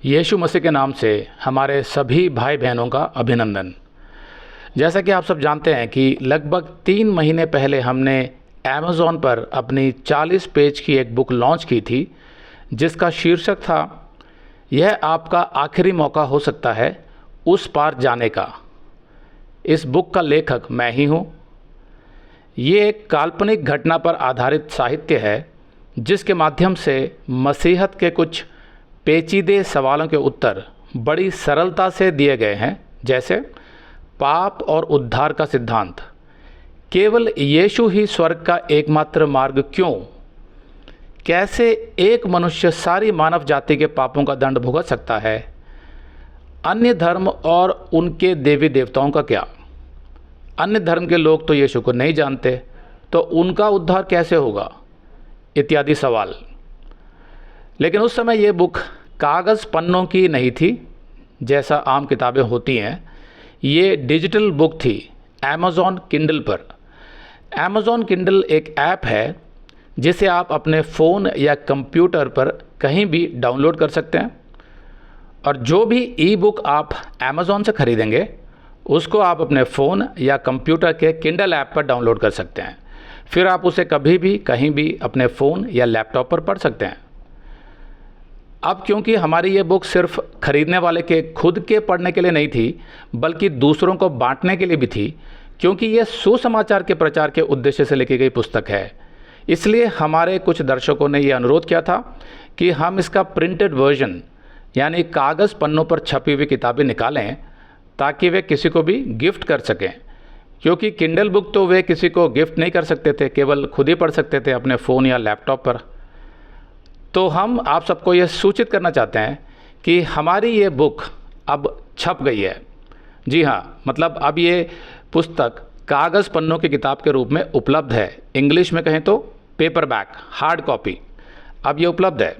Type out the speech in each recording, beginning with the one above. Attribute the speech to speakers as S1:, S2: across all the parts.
S1: यीशु मसीह के नाम से हमारे सभी भाई बहनों का अभिनंदन। जैसा कि आप सब जानते हैं कि लगभग 3 महीने पहले हमने अमेज़ॉन पर अपनी 40 पेज की एक बुक लॉन्च की थी, जिसका शीर्षक था यह आपका आखिरी मौका हो सकता है उस पार जाने का। इस बुक का लेखक मैं ही हूँ। ये एक काल्पनिक घटना पर आधारित साहित्य है, जिसके माध्यम से मसीहत के कुछ पेचीदे सवालों के उत्तर बड़ी सरलता से दिए गए हैं, जैसे पाप और उद्धार का सिद्धांत, केवल यीशु ही स्वर्ग का एकमात्र मार्ग क्यों, कैसे एक मनुष्य सारी मानव जाति के पापों का दंड भुगत सकता है, अन्य धर्म और उनके देवी देवताओं का क्या, अन्य धर्म के लोग तो यीशु को नहीं जानते, तो उनका उद्धार कैसे होगा, इत्यादि सवाल। लेकिन उस समय ये बुक कागज़ पन्नों की नहीं थी जैसा आम किताबें होती हैं। ये डिजिटल बुक थी अमेज़ॉन किंडल पर। अमेज़ॉन किंडल एक ऐप है जिसे आप अपने फ़ोन या कंप्यूटर पर कहीं भी डाउनलोड कर सकते हैं, और जो भी ई बुक आप अमेज़ॉन से ख़रीदेंगे उसको आप अपने फ़ोन या कंप्यूटर के किंडल ऐप पर डाउनलोड कर सकते हैं। फिर आप उसे कभी भी कहीं भी अपने फ़ोन या लैपटॉप पर पढ़ सकते हैं। अब क्योंकि हमारी ये बुक सिर्फ खरीदने वाले के खुद के पढ़ने के लिए नहीं थी, बल्कि दूसरों को बांटने के लिए भी थी, क्योंकि ये सुसमाचार के प्रचार के उद्देश्य से लिखी गई पुस्तक है। इसलिए हमारे कुछ दर्शकों ने ये अनुरोध किया था कि हम इसका प्रिंटेड वर्जन यानी कागज़ पन्नों पर छपी हुई किताबें निकालें, ताकि वे किसी को भी गिफ्ट कर सकें। क्योंकि किंडल बुक तो वे किसी को गिफ्ट नहीं कर सकते थे, केवल खुद ही पढ़ सकते थे अपने फ़ोन या लैपटॉप पर। तो हम आप सबको ये सूचित करना चाहते हैं कि हमारी ये बुक अब छप गई है। जी हाँ, मतलब अब ये पुस्तक कागज़ पन्नों की किताब के रूप में उपलब्ध है। इंग्लिश में कहें तो पेपरबैक, हार्ड कॉपी, अब ये उपलब्ध है।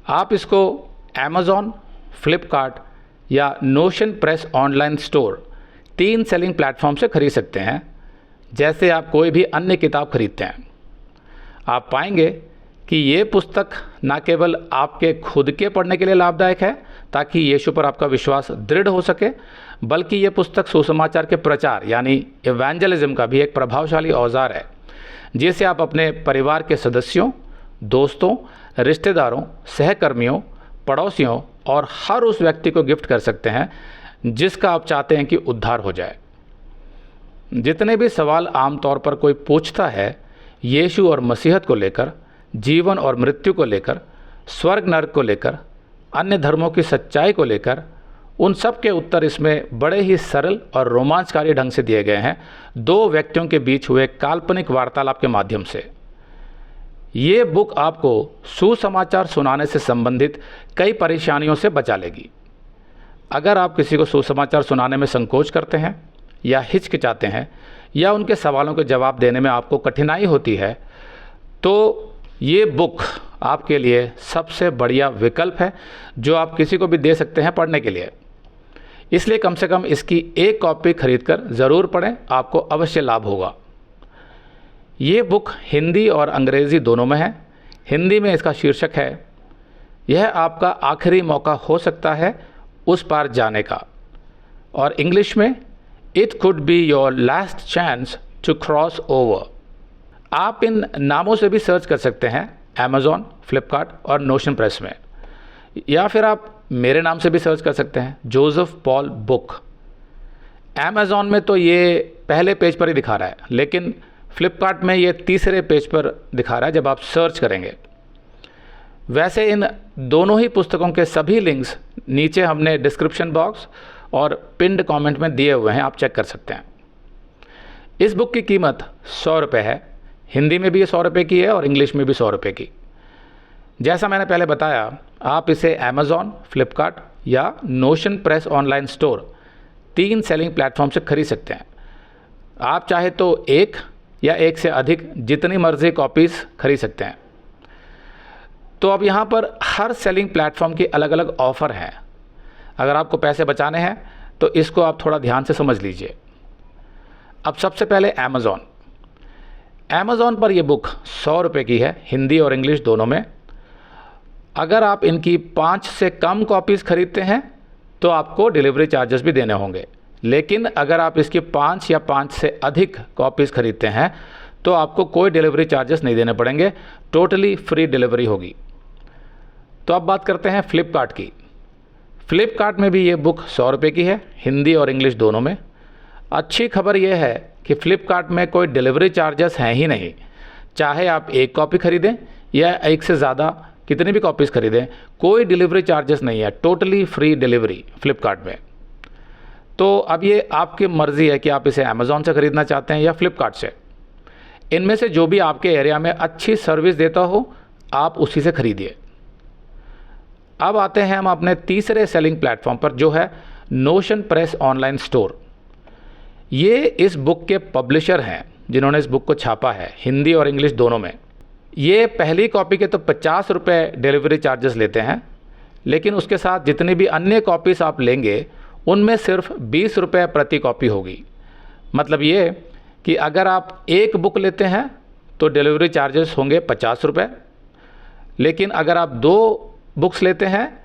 S1: आप इसको अमेज़ॉन, फ्लिपकार्ट या notion press online store 3 selling platform से खरीद सकते हैं, जैसे आप कोई भी अन्य किताब खरीदते हैं। आप पाएंगे कि ये पुस्तक न केवल आपके खुद के पढ़ने के लिए लाभदायक है ताकि यीशु पर आपका विश्वास दृढ़ हो सके, बल्कि ये पुस्तक सुसमाचार के प्रचार यानी इवेंजलिज्म का भी एक प्रभावशाली औजार है, जिसे आप अपने परिवार के सदस्यों, दोस्तों, रिश्तेदारों, सहकर्मियों, पड़ोसियों और हर उस व्यक्ति को गिफ्ट कर सकते हैं जिसका आप चाहते हैं कि उद्धार हो जाए। जितने भी सवाल आमतौर पर कोई पूछता है यीशु और मसीहत को लेकर, जीवन और मृत्यु को लेकर, स्वर्ग नरक को लेकर, अन्य धर्मों की सच्चाई को लेकर, उन सब के उत्तर इसमें बड़े ही सरल और रोमांचकारी ढंग से दिए गए हैं, 2 व्यक्तियों के बीच हुए काल्पनिक वार्तालाप के माध्यम से। ये बुक आपको सुसमाचार सुनाने से संबंधित कई परेशानियों से बचा लेगी। अगर आप किसी को सुसमाचार सुनाने में संकोच करते हैं या हिचकिचाते हैं या उनके सवालों के जवाब देने में आपको कठिनाई होती है, तो ये बुक आपके लिए सबसे बढ़िया विकल्प है जो आप किसी को भी दे सकते हैं पढ़ने के लिए। इसलिए कम से कम इसकी एक कॉपी खरीदकर ज़रूर पढ़ें, आपको अवश्य लाभ होगा। ये बुक हिंदी और अंग्रेज़ी दोनों में है। हिंदी में इसका शीर्षक है यह आपका आखिरी मौका हो सकता है उस पार जाने का, और इंग्लिश में it could be your last chance to cross over. आप इन नामों से भी सर्च कर सकते हैं अमेज़ॉन, फ्लिपकार्ट और नोशन प्रेस में, या फिर आप मेरे नाम से भी सर्च कर सकते हैं, जोसेफ पॉल बुक। अमेज़ॉन में तो ये पहले पेज पर ही दिखा रहा है, लेकिन फ्लिपकार्ट में ये तीसरे पेज पर दिखा रहा है जब आप सर्च करेंगे। वैसे इन दोनों ही पुस्तकों के सभी लिंक्स नीचे हमने डिस्क्रिप्शन बॉक्स और पिंड कमेंट में दिए हुए हैं, आप चेक कर सकते हैं। इस बुक की कीमत 100 रुपये है। हिंदी में भी ये 100 रुपये की है और इंग्लिश में भी 100 रुपये की। जैसा मैंने पहले बताया, आप इसे अमेज़ॉन, फ्लिपकार्ट या notion press online store 3 selling platform से खरीद सकते हैं। आप चाहे तो एक या एक से अधिक जितनी मर्जी कॉपीज़ खरीद सकते हैं। तो अब यहाँ पर हर सेलिंग प्लेटफॉर्म की अलग अलग ऑफ़र हैं। अगर आपको पैसे बचाने हैं तो इसको आप थोड़ा ध्यान से समझ लीजिए। अब सबसे पहले अमेज़ॉन पर यह बुक 100 रुपये की है, हिंदी और इंग्लिश दोनों में। अगर आप इनकी 5 से कम कॉपीज़ खरीदते हैं तो आपको डिलीवरी चार्जेस भी देने होंगे, लेकिन अगर आप इसकी 5 या 5 से अधिक कॉपीज़ खरीदते हैं तो आपको कोई डिलीवरी चार्जेस नहीं देने पड़ेंगे, टोटली फ्री डिलीवरी होगी। तो अब बात करते हैं फ़्लिपकार्ट की। फ़्लिपकार्ट में भी ये बुक 100 रुपये की है, हिंदी और इंग्लिश दोनों में। अच्छी खबर यह है कि फ़्लिपकार्ट में कोई डिलीवरी चार्जेस हैं ही नहीं, चाहे आप एक कॉपी ख़रीदें या एक से ज़्यादा कितनी भी कॉपीज़ खरीदें, कोई डिलीवरी चार्जेस नहीं है, टोटली फ्री डिलीवरी फ़्लिपकार्ट में। तो अब ये आपकी मर्ज़ी है कि आप इसे अमेज़ॉन से ख़रीदना चाहते हैं या फ़्लिपकार्ट से। इनमें से जो भी आपके एरिया में अच्छी सर्विस देता हो आप उसी से ख़रीदिए। अब आते हैं हम अपने तीसरे सेलिंग प्लेटफॉर्म पर, जो है नोशन प्रेस ऑनलाइन स्टोर। ये इस बुक के पब्लिशर हैं जिन्होंने इस बुक को छापा है, हिंदी और इंग्लिश दोनों में। ये पहली कॉपी के तो 50 रुपये डिलीवरी चार्जेस लेते हैं, लेकिन उसके साथ जितनी भी अन्य कॉपीज़ आप लेंगे उनमें सिर्फ 20 रुपये प्रति कॉपी होगी। मतलब ये कि अगर आप एक बुक लेते हैं तो डिलीवरी चार्जेस होंगे 50 रुपये, लेकिन अगर आप 2 बुक्स लेते हैं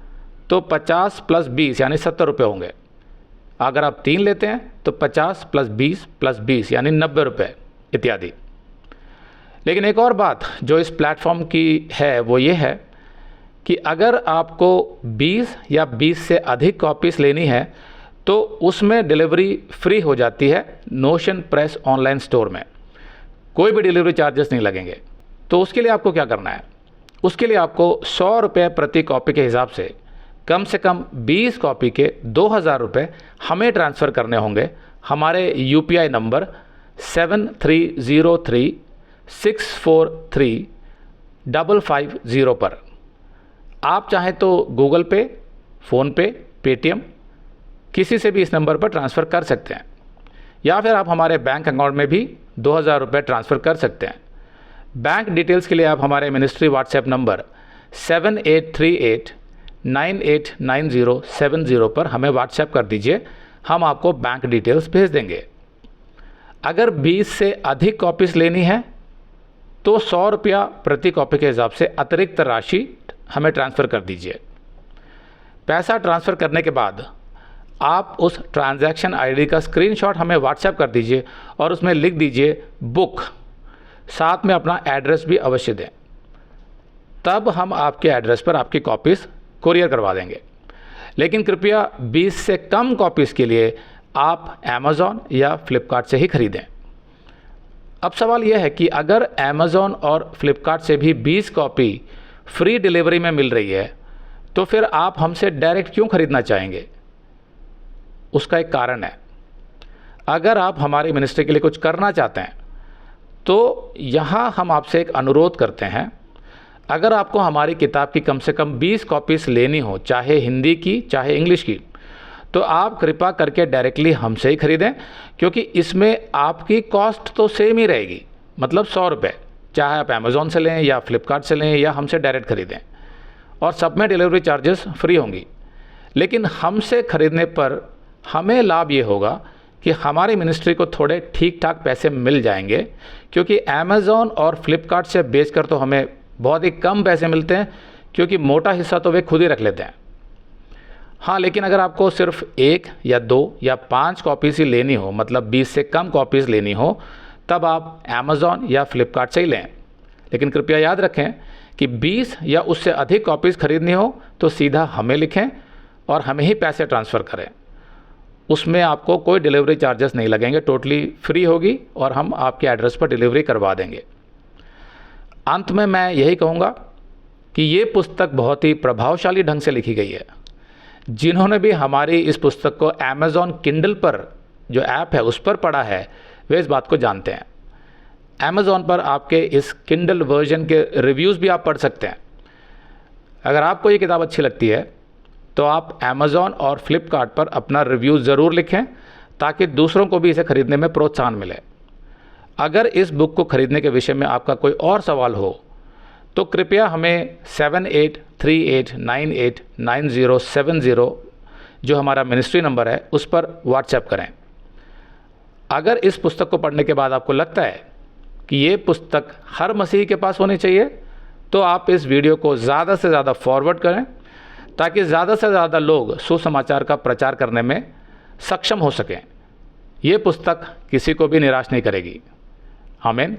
S1: तो 50 + 20 यानी 70 रुपये होंगे। अगर आप 3 लेते हैं तो 50 + 20 + 20 यानी 90 रुपये इत्यादि। लेकिन एक और बात जो इस प्लेटफॉर्म की है वो ये है कि अगर आपको 20 या 20 से अधिक कॉपीज़ लेनी है तो उसमें डिलीवरी फ्री हो जाती है नोशन प्रेस ऑनलाइन स्टोर में, कोई भी डिलीवरी चार्जेस नहीं लगेंगे। तो उसके लिए आपको क्या करना है, उसके लिए आपको 100 रुपये प्रति कॉपी के हिसाब से कम 20 कॉपी के 2000 रुपये हमें ट्रांसफ़र करने होंगे हमारे UPI नंबर 7303643550 पर। आप चाहें तो गूगल पे, फ़ोनपे, पेटीएम किसी से भी इस नंबर पर ट्रांसफ़र कर सकते हैं, या फिर आप हमारे बैंक अकाउंट में भी 2000 रुपये ट्रांसफ़र कर सकते हैं। बैंक डिटेल्स के लिए आप हमारे मिनिस्ट्री व्हाट्सएप नंबर 7838989070 पर हमें व्हाट्सएप कर दीजिए, हम आपको बैंक डिटेल्स भेज देंगे। अगर 20 से अधिक कॉपीज़ लेनी है तो 100 रुपया प्रति कॉपी के हिसाब से अतिरिक्त राशि हमें ट्रांसफ़र कर दीजिए। पैसा ट्रांसफ़र करने के बाद आप उस ट्रांजैक्शन आईडी का स्क्रीनशॉट हमें व्हाट्सएप कर दीजिए और उसमें लिख दीजिए बुक, साथ में अपना एड्रेस भी अवश्य दें, तब हम आपके एड्रेस पर आपकी कॉपीज़ कुरियर करवा देंगे। लेकिन कृपया 20 से कम कॉपीज़ के लिए आप अमेज़ॉन या फ़्लिपकार्ट से ही ख़रीदें। अब सवाल यह है कि अगर अमेज़ॉन और फ़्लिपकार्ट से भी 20 कॉपी फ्री डिलीवरी में मिल रही है तो फिर आप हमसे डायरेक्ट क्यों ख़रीदना चाहेंगे? उसका एक कारण है। अगर आप हमारी मिनिस्ट्री के लिए कुछ करना चाहते हैं तो यहाँ हम आपसे एक अनुरोध करते हैं, अगर आपको हमारी किताब की कम से कम 20 कॉपीज़ लेनी हो, चाहे हिंदी की चाहे इंग्लिश की, तो आप कृपा करके डायरेक्टली हमसे ही ख़रीदें, क्योंकि इसमें आपकी कॉस्ट तो सेम ही रहेगी, मतलब 100 रुपये, चाहे आप अमेज़ॉन से लें या फ़्लिपकार्ट से लें या हमसे डायरेक्ट ख़रीदें, और सब में डिलीवरी चार्जेस फ्री होंगी। लेकिन हमसे ख़रीदने पर हमें लाभ ये होगा कि हमारी मिनिस्ट्री को थोड़े ठीक ठाक पैसे मिल जाएंगे, क्योंकि अमेज़ॉन और फ़्लिपकार्ट से बेचकर तो हमें बहुत ही कम पैसे मिलते हैं, क्योंकि मोटा हिस्सा तो वे खुद ही रख लेते हैं। हाँ, लेकिन अगर आपको सिर्फ 1 या 2 या 5 कॉपीज़ ही लेनी हो, मतलब 20 से कम कॉपीज़ लेनी हो, तब आप अमेज़ॉन या फ़्लिपकार्ट से ही लें। लेकिन कृपया याद रखें कि 20 या उससे अधिक कॉपीज़ ख़रीदनी हो तो सीधा हमें लिखें और हमें ही पैसे ट्रांसफ़र करें। उसमें आपको कोई डिलीवरी चार्जेस नहीं लगेंगे, टोटली फ्री होगी और हम आपके एड्रेस पर डिलीवरी करवा देंगे। अंत में मैं यही कहूँगा कि ये पुस्तक बहुत ही प्रभावशाली ढंग से लिखी गई है। जिन्होंने भी हमारी इस पुस्तक को अमेज़ॉन किंडल पर जो ऐप है उस पर पढ़ा है, वे इस बात को जानते हैं। अमेज़ॉन पर आपके इस किंडल वर्जन के रिव्यूज़ भी आप पढ़ सकते हैं। अगर आपको ये किताब अच्छी लगती है तो आप अमेज़ॉन और फ़्लिपकार्ट पर अपना रिव्यू ज़रूर लिखें, ताकि दूसरों को भी इसे ख़रीदने में प्रोत्साहन मिले। अगर इस बुक को ख़रीदने के विषय में आपका कोई और सवाल हो तो कृपया हमें 7838989070 जो हमारा मिनिस्ट्री नंबर है उस पर व्हाट्सएप करें। अगर इस पुस्तक को पढ़ने के बाद आपको लगता है कि ये पुस्तक हर मसीही के पास होनी चाहिए, तो आप इस वीडियो को ज़्यादा से ज़्यादा फॉरवर्ड करें ताकि ज़्यादा से ज़्यादा लोग सुसमाचार का प्रचार करने में सक्षम हो सकें। ये पुस्तक किसी को भी निराश नहीं करेगी। आमीन।